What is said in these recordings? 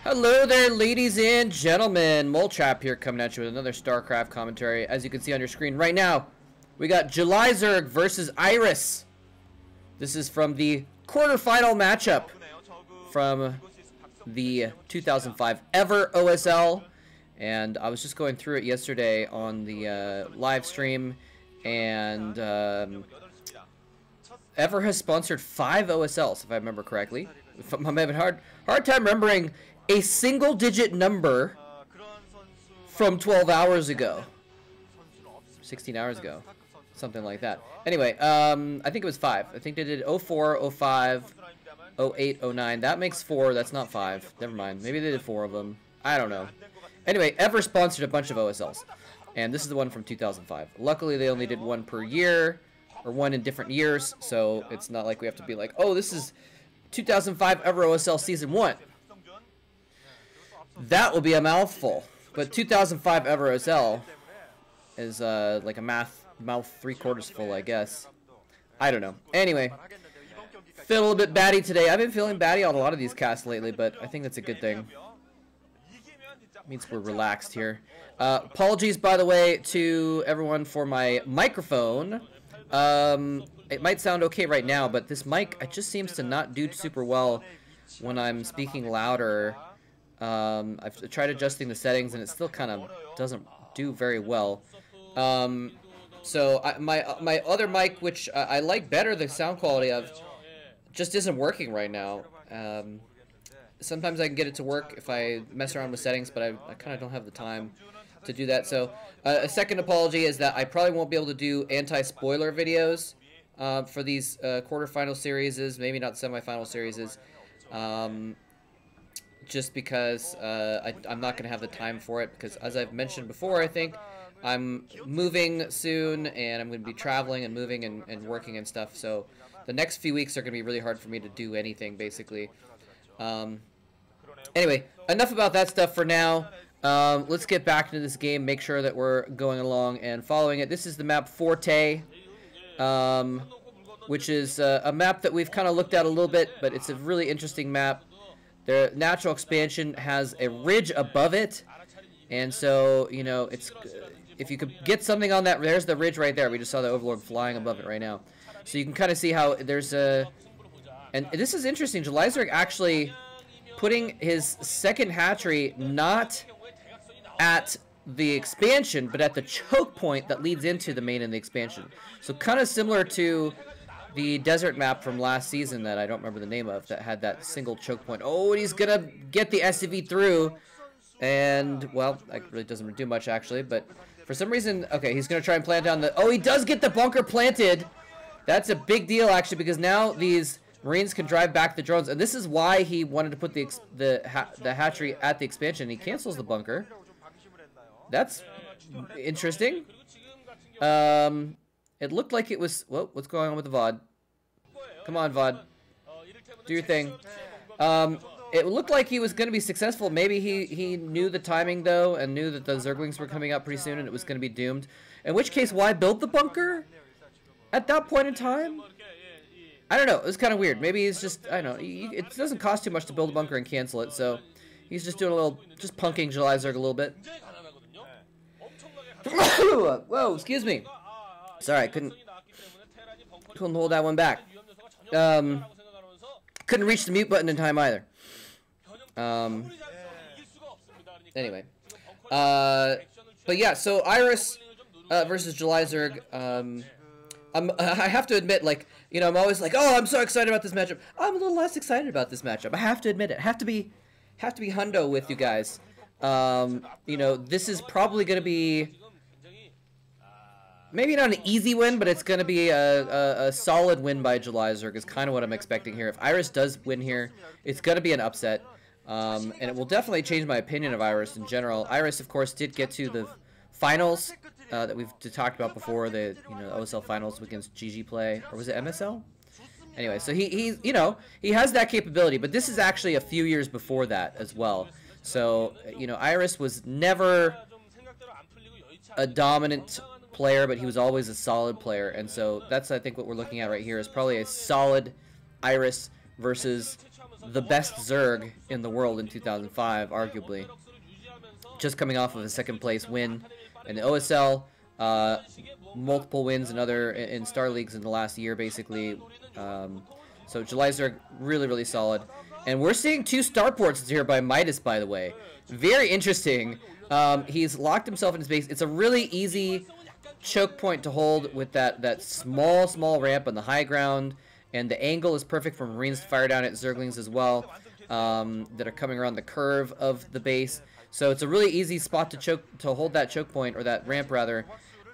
Hello there, ladies and gentlemen. Moletrap here coming at you with another StarCraft commentary. As you can see on your screen right now, we got Julyzerg versus Iris. This is from the quarterfinal matchup from the 2005 Ever OSL. And I was just going through it yesterday on the live stream, and Ever has sponsored 5 OSLs, if I remember correctly. I'm having a hard time remembering a single-digit number from 12 hours ago. 16 hours ago. Something like that. Anyway, I think it was 5. I think they did 04, 05, 08, 09. That makes 4. That's not 5. Never mind. Maybe they did 4 of them. I don't know. Anyway, Ever sponsored a bunch of OSLs. And this is the one from 2005. Luckily, they only did 1 per year. Or 1 in different years. So it's not like we have to be like, oh, this is 2005 Ever OSL Season 1. That will be a mouthful. But 2005 Ever OSL is like a mouth 3/4 full, I guess. I don't know. Anyway, feel a little bit batty today. I've been feeling batty on a lot of these casts lately, but I think that's a good thing. Means we're relaxed here. Apologies, by the way, to everyone for my microphone. It might sound okay right now, but this mic, it just seems to not do super well when I'm speaking louder. I've tried adjusting the settings, and it still kind of doesn't do very well. So my other mic, which I like better the sound quality of, just isn't working right now. Sometimes I can get it to work if I mess around with settings, but I kind of don't have the time to do that. So a second apology is that I probably won't be able to do anti-spoiler videos for these quarterfinal series, maybe not semifinal series, just because I'm not going to have the time for it, because as I've mentioned before, I think I'm moving soon, and I'm going to be traveling and moving and working and stuff, so the next few weeks are going to be really hard for me to do anything, basically. Anyway, enough about that stuff for now. Let's get back into this game, make sure that we're going along and following it. This is the map Forte, which is a map that we've kind of looked at a little bit, but it's a really interesting map. The natural expansion has a ridge above it, and so, you know, it's if you could get something on that, there's the ridge right there. We just saw the Overlord flying above it right now. So you can kind of see how there's a, and this is interesting, Julyzerg actually putting his second hatchery not at the expansion, but at the choke point that leads into the main and the expansion. So kind of similar to the desert map from last season that I don't remember the name of, that had that single choke point. Oh, and he's gonna get the SCV through, and, well, that really doesn't do much, actually, but for some reason, okay, he's gonna try and plant down the, oh, he does get the bunker planted. That's a big deal, actually, because now these Marines can drive back the drones, and this is why he wanted to put the hatchery at the expansion. He cancels the bunker. That's interesting. It looked like it was... Whoa, what's going on with the VOD? Come on, VOD. Do your thing. It looked like he was going to be successful. Maybe he knew the timing, though, and knew that the Zerglings were coming out pretty soon and it was going to be doomed. In which case, why build the bunker at that point in time? I don't know. It was kind of weird. Maybe he's just... I don't know. It doesn't cost too much to build a bunker and cancel it, so he's just doing a little... Just punking Julyzerg a little bit. Whoa, excuse me. Sorry, I couldn't hold that one back. Couldn't reach the mute button in time either. Anyway. But yeah, so Iris versus Julyzerg. I have to admit, like, you know, I'm always like, oh, I'm so excited about this matchup. I'm a little less excited about this matchup. I have to admit it. Have to be hundo with you guys. You know, this is probably going to be maybe not an easy win, but it's going to be a solid win by Julyzerg is kind of what I'm expecting here. If Iris does win here, it's going to be an upset. And it will definitely change my opinion of Iris in general. Iris, of course, did get to the finals that we've talked about before, the OSL finals against GG Play, or was it MSL? Anyway, so he you know, he has that capability, but this is actually a few years before that as well. So, you know, Iris was never a dominant player, but he was always a solid player, and so that's, I think, what we're looking at right here is probably a solid Iris versus the best Zerg in the world in 2005, arguably. Just coming off of a second place win in the OSL, multiple wins in Star Leagues in the last year, basically. So Julyzerg really, really solid. And we're seeing 2 starports here by Midas, by the way. Very interesting. He's locked himself in his base. It's a really easy choke point to hold with that small ramp on the high ground. And the angle is perfect for Marines to fire down at Zerglings as well, that are coming around the curve of the base. So it's a really easy spot to hold that choke point, or that ramp rather.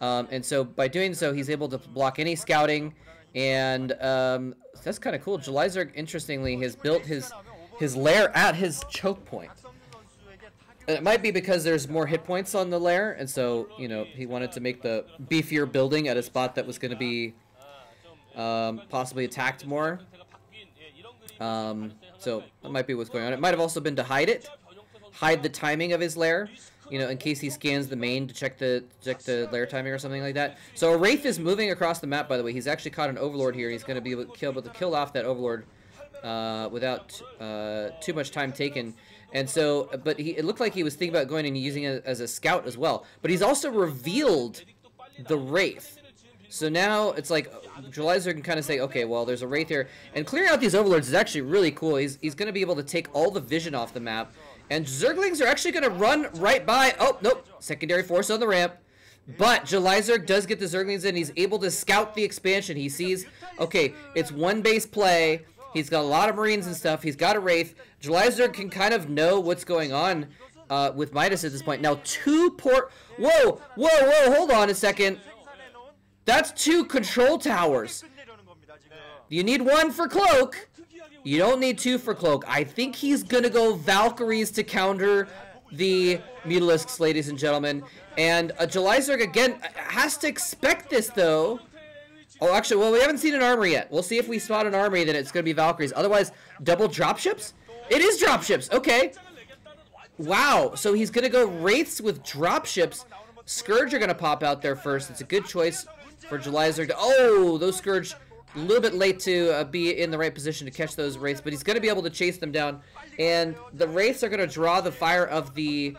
And so by doing so, he's able to block any scouting. And that's kind of cool. Julyzerg, interestingly, has built his lair at his choke point. And it might be because there's more hit points on the lair, and so, you know, he wanted to make the beefier building at a spot that was going to be possibly attacked more. So that might be what's going on. It might have also been to hide the timing of his lair, you know, in case he scans the main to check the lair timing or something like that. So a Wraith is moving across the map, by the way. He's actually caught an Overlord here. He's going to be able to kill off that Overlord without too much time taken. And so, but it looked like he was thinking about going and using it as a scout as well. But he's also revealed the Wraith. So now it's like Julyzerg can kind of say, okay, well, there's a Wraith here. And clearing out these Overlords is actually really cool. He's going to be able to take all the vision off the map. And Zerglings are actually going to run right by. Oh, nope. Secondary force on the ramp. But Julyzerg does get the Zerglings in. He's able to scout the expansion. He sees, okay, it's one base play. He's got a lot of Marines and stuff. He's got a Wraith. Julyzerg can kind of know what's going on with Midas at this point. Now, 2 port... Whoa, hold on a second. That's 2 control towers. You need 1 for Cloak. You don't need 2 for Cloak. I think he's going to go Valkyries to counter the Mutalisks, ladies and gentlemen. And Julyzerg, again, has to expect this, though. Oh, actually, well, we haven't seen an armory yet. We'll see if we spot an armory, then it's going to be Valkyries. Otherwise, double dropships? It is dropships. Okay. Wow. So he's going to go Wraiths with dropships. Scourge are going to pop out there first. It's a good choice for Julyzerg. Oh, those Scourge a little bit late to be in the right position to catch those Wraiths, but he's going to be able to chase them down. And the Wraiths are going to draw the fire of the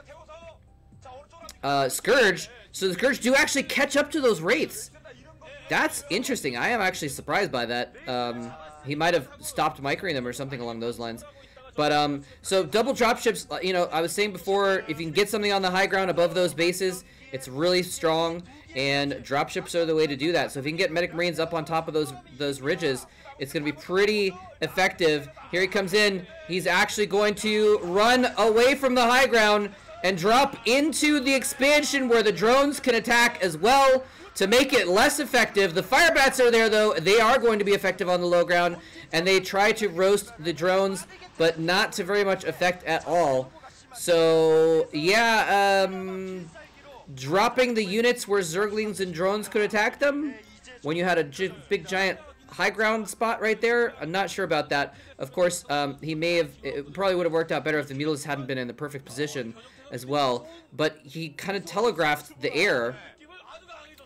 Scourge. So the Scourge do actually catch up to those Wraiths. That's interesting. I am actually surprised by that. He might have stopped microing them or something along those lines. But, so double dropships, you know, I was saying before, if you can get something on the high ground above those bases, it's really strong, and dropships are the way to do that. So if you can get Medic Marines up on top of those ridges, it's going to be pretty effective. Here he comes in. He's actually going to run away from the high ground and drop into the expansion where the drones can attack as well to make it less effective. The fire bats are there, though. They are going to be effective on the low ground, and they try to roast the drones, but not to very much effect at all. So, yeah, dropping the units where Zerglings and drones could attack them when you had a big, giant high ground spot right there. I'm not sure about that. Of course, it probably would have worked out better if the Mutalisks hadn't been in the perfect position as well, but he kind of telegraphed the air.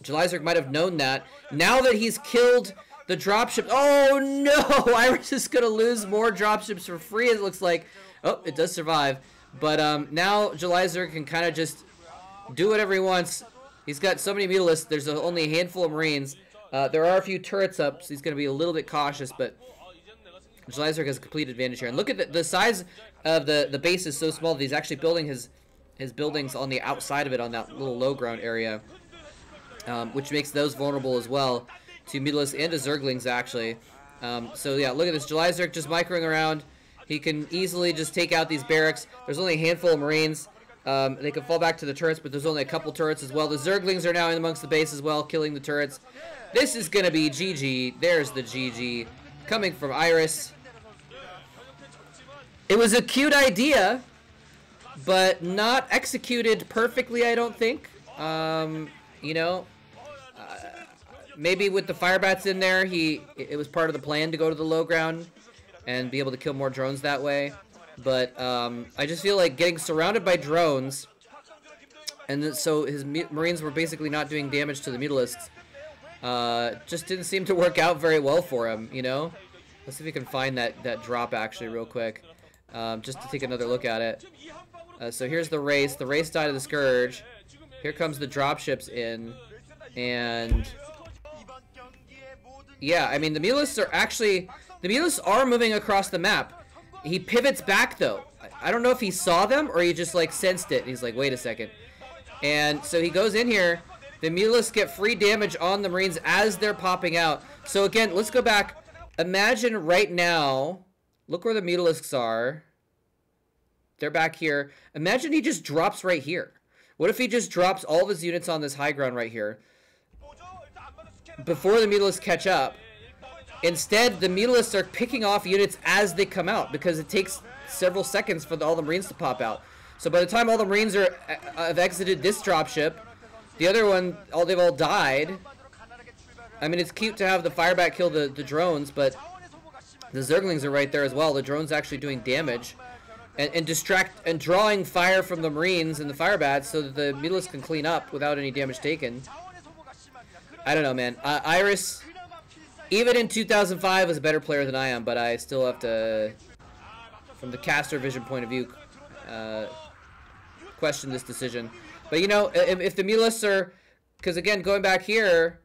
Julyzerg might have known that. Now that he's killed the dropship... Oh, no! Iris is going to lose more dropships for free, it looks like. Oh, it does survive. But now Julyzerg can kind of just do whatever he wants. He's got so many Mutalisks. There's only a handful of Marines. There are a few turrets up, so he's going to be a little bit cautious, but Julyzerg has a complete advantage here. And look at the size of the base is so small that he's actually building his buildings on the outside of it on that little low ground area. Which makes those vulnerable as well to Mutalisks and to Zerglings, actually. So, yeah, look at this. Julyzerg just microing around. He can easily just take out these barracks. There's only a handful of Marines. They can fall back to the turrets, but there's only a couple turrets as well. The Zerglings are now in amongst the base as well, killing the turrets. This is going to be GG. There's the GG coming from Iris. It was a cute idea, but not executed perfectly, I don't think. You know, maybe with the fire bats in there, it was part of the plan to go to the low ground and be able to kill more drones that way. But I just feel like getting surrounded by drones, and so his Marines were basically not doing damage to the Mutalisks, just didn't seem to work out very well for him, you know? Let's see if we can find that drop actually real quick, just to take another look at it. So here's the race. The race died of the Scourge. Here comes the dropships in, and yeah, I mean the Mulists are moving across the map. He pivots back though. I don't know if he saw them or he just like sensed it. And he's like, wait a second. And so he goes in here. The Mulists get free damage on the Marines as they're popping out. So again, let's go back. Imagine right now, look where the Mulists are. They're back here. Imagine he just drops right here. What if he just drops all of his units on this high ground right here before the Mulists catch up? Instead, the Mulists are picking off units as they come out because it takes several seconds for all the Marines to pop out. So by the time all the Marines have exited this dropship, the other one, they've all died. I mean, it's cute to have the firebat kill the drones, but the Zerglings are right there as well. The drones actually doing damage and distract and drawing fire from the Marines and the firebats so that the Mulists can clean up without any damage taken. I don't know, man. Iris, even in 2005, was a better player than I am, but I still have to, from the caster vision point of view, question this decision. But you know, if the Mulists are, because again, going back here,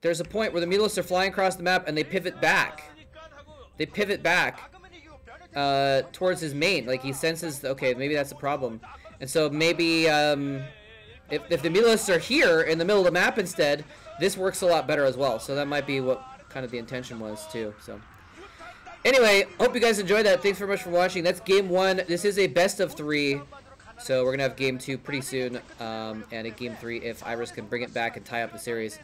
there's a point where the Mulists are flying across the map and they pivot back. They pivot back towards his main. Like he senses, okay, maybe that's a problem. And so maybe if the Mulists are here in the middle of the map instead, this works a lot better as well. So that might be what kind of the intention was too. So anyway, hope you guys enjoyed that. Thanks very much for watching. That's game 1. This is a best of 3. So we're going to have game 2 pretty soon, and a game 3 if Iris can bring it back and tie up the series.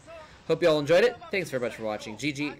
Hope you all enjoyed it. Thanks very much for watching. GG.